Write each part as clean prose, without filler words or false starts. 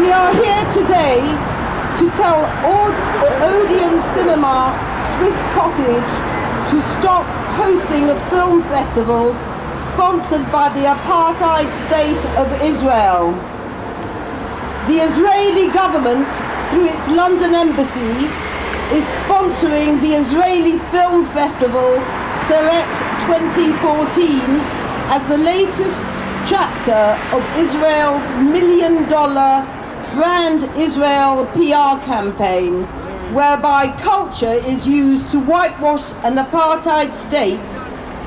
We are here today to tell Odeon Swiss Cottage to stop hosting a film festival sponsored by the apartheid state of Israel. The Israeli government, through its London embassy, is sponsoring the Israeli film festival Seret 2014 as the latest chapter of Israel's $1 million Brand Israel PR campaign, whereby culture is used to whitewash an apartheid state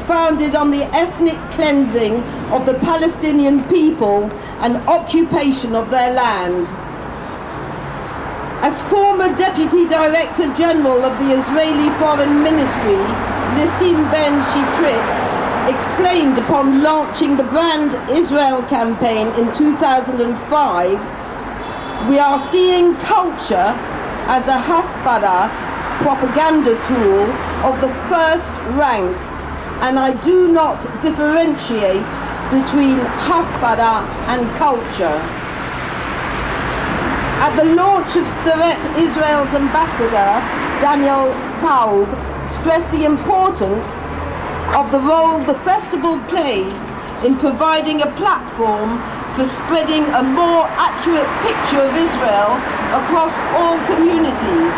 founded on the ethnic cleansing of the Palestinian people and occupation of their land. As former Deputy Director General of the Israeli Foreign Ministry, Nissim Ben-Shitrit, explained upon launching the Brand Israel campaign in 2005, we are seeing culture as a hasbara propaganda tool of the first rank, and I do not differentiate between hasbara and culture. At the launch of Seret, Israel's ambassador, Daniel Taub, stressed the importance of the role the festival plays in providing a platform for spreading a more accurate picture of Israel across all communities.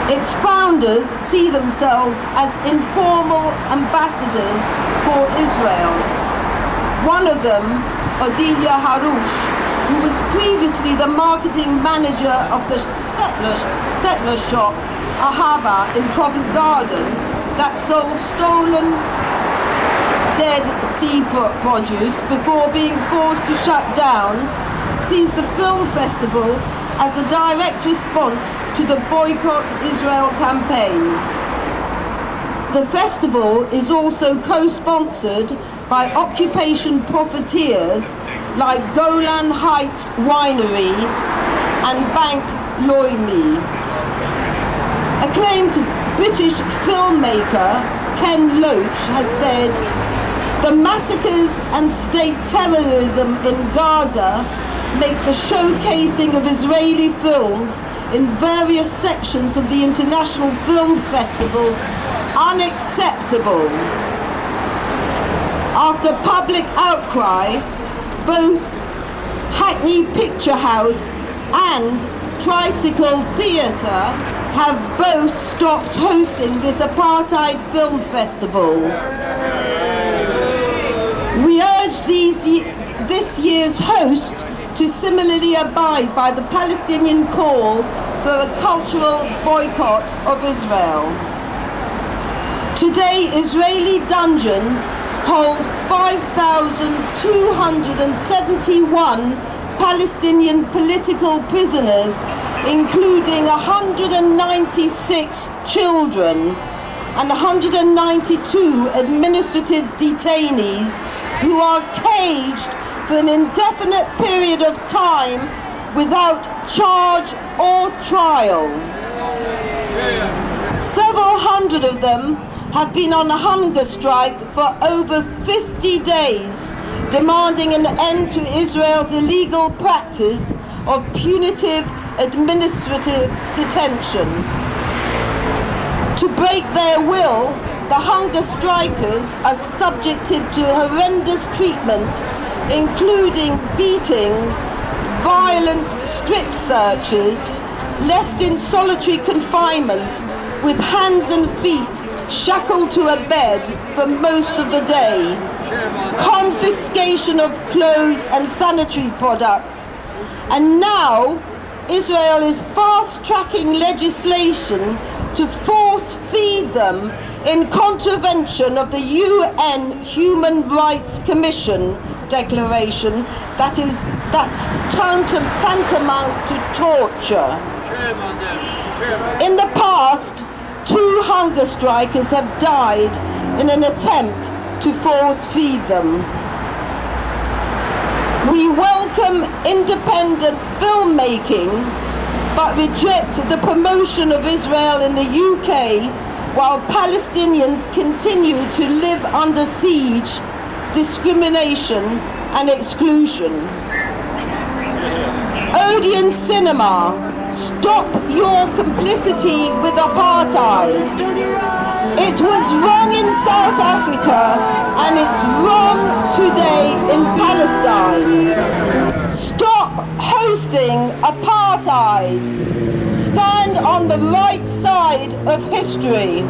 Its founders see themselves as informal ambassadors for Israel. One of them, Odilia Harush, who was previously the marketing manager of the settler shop Ahava in Covent Garden that sold stolen dead sea produce before being forced to shut down, sees the film festival as a direct response to the Boycott Israel campaign. The festival is also co-sponsored by occupation profiteers like Golan Heights Winery and Bank Loimi. Acclaimed British filmmaker Ken Loach has said, "The massacres and state terrorism in Gaza make the showcasing of Israeli films in various sections of the international film festivals unacceptable." After public outcry, both Hackney Picture House and Tricycle Theatre have both stopped hosting this apartheid film festival. We urge this year's host to similarly abide by the Palestinian call for a cultural boycott of Israel. Today, Israeli dungeons hold 5,271 Palestinian political prisoners, including 196 children and 192 administrative detainees who are caged for an indefinite period of time without charge or trial. Several hundred of them have been on a hunger strike for over 50 days, demanding an end to Israel's illegal practice of punitive administrative detention. To break their will, the hunger strikers are subjected to horrendous treatment, including beatings, violent strip searches, left in solitary confinement with hands and feet shackled to a bed for most of the day, confiscation of clothes and sanitary products, and now Israel is fast-tracking legislation to force-feed them in contravention of the UN Human Rights Commission declaration that's tantamount to torture. In the past, 2 hunger strikers have died in an attempt to force-feed them. We welcome independent filmmaking, but reject the promotion of Israel in the UK while Palestinians continue to live under siege, discrimination and exclusion. Odeon Cinema, stop your complicity with apartheid. It was wrong in South Africa and it's wrong today in Palestine. Stop hosting apartheid. Stand on the right side of history.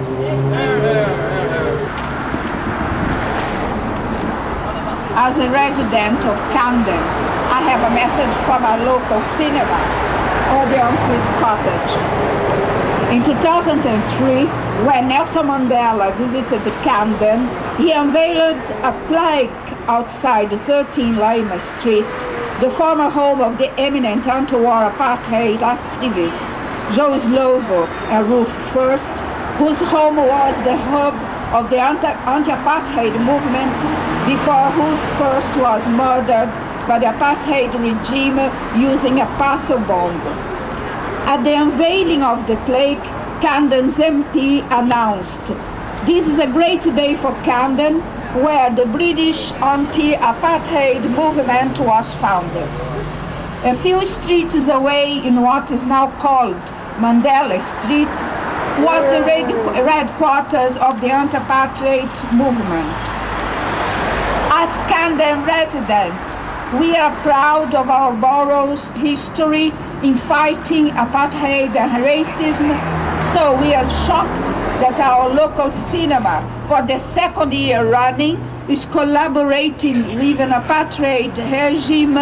As a resident of Camden, I have a message from our local cinema, Odeon Swiss Cottage. In 2003, when Nelson Mandela visited Camden, he unveiled a plaque outside 13 Lima Street, the former home of the eminent anti-war apartheid activist Joe Slovo and Ruth First, whose home was the hub of the anti-apartheid movement before Ruth First was murdered by the apartheid regime using a parcel bomb. At the unveiling of the plaque, Camden's MP announced, "This is a great day for Camden, where the British anti-apartheid movement was founded." A few streets away in what is now called Mandela Street was the headquarters of the anti-apartheid movement. As Camden residents, we are proud of our borough's history in fighting apartheid and racism, so we are shocked that our local cinema, for the second year running, is collaborating with an apartheid regime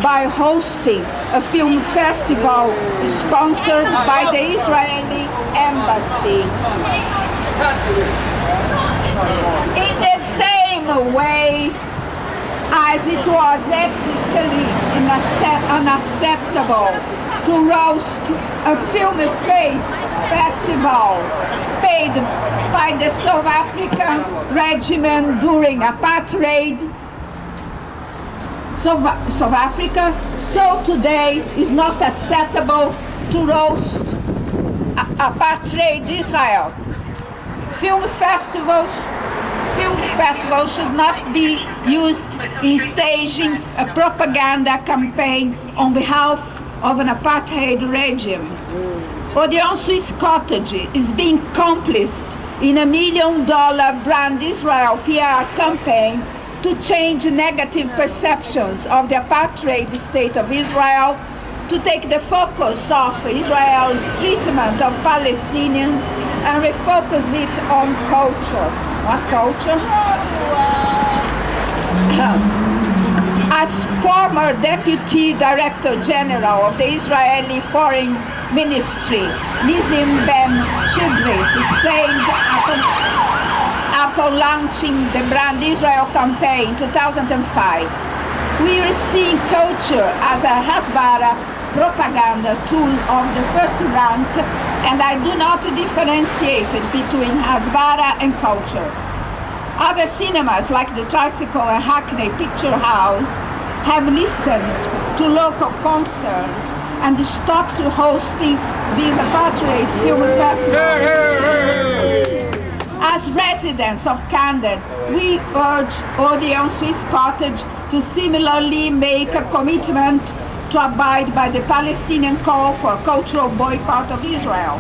by hosting a film festival sponsored by the Israeli embassy. In the same way as it was ethically unacceptable to roast a film festival paid by the South African regime during apartheid, South Africa, so today is not acceptable to roast apartheid Israel. Film festivals should not be used in staging a propaganda campaign on behalf of an apartheid regime. Odeon Swiss Cottage is being complicit in $1 million brand Israel PR campaign to change negative perceptions of the apartheid state of Israel, to take the focus off Israel's treatment of Palestinians and refocus it on culture. What culture? As former Deputy Director General of the Israeli Foreign Ministry, Nizim Ben Chidrit explained upon launching the Brand Israel campaign in 2005, "We are seeing culture as a Hasbara propaganda tool of the first rank, and I do not differentiate between Hasbara and culture." Other cinemas like the Tricycle and Hackney Picture House have listened to local concerns and stopped hosting these apartheid film festivals. As residents of Camden, we urge Odeon Swiss Cottage to similarly make a commitment to abide by the Palestinian call for a cultural boycott of Israel.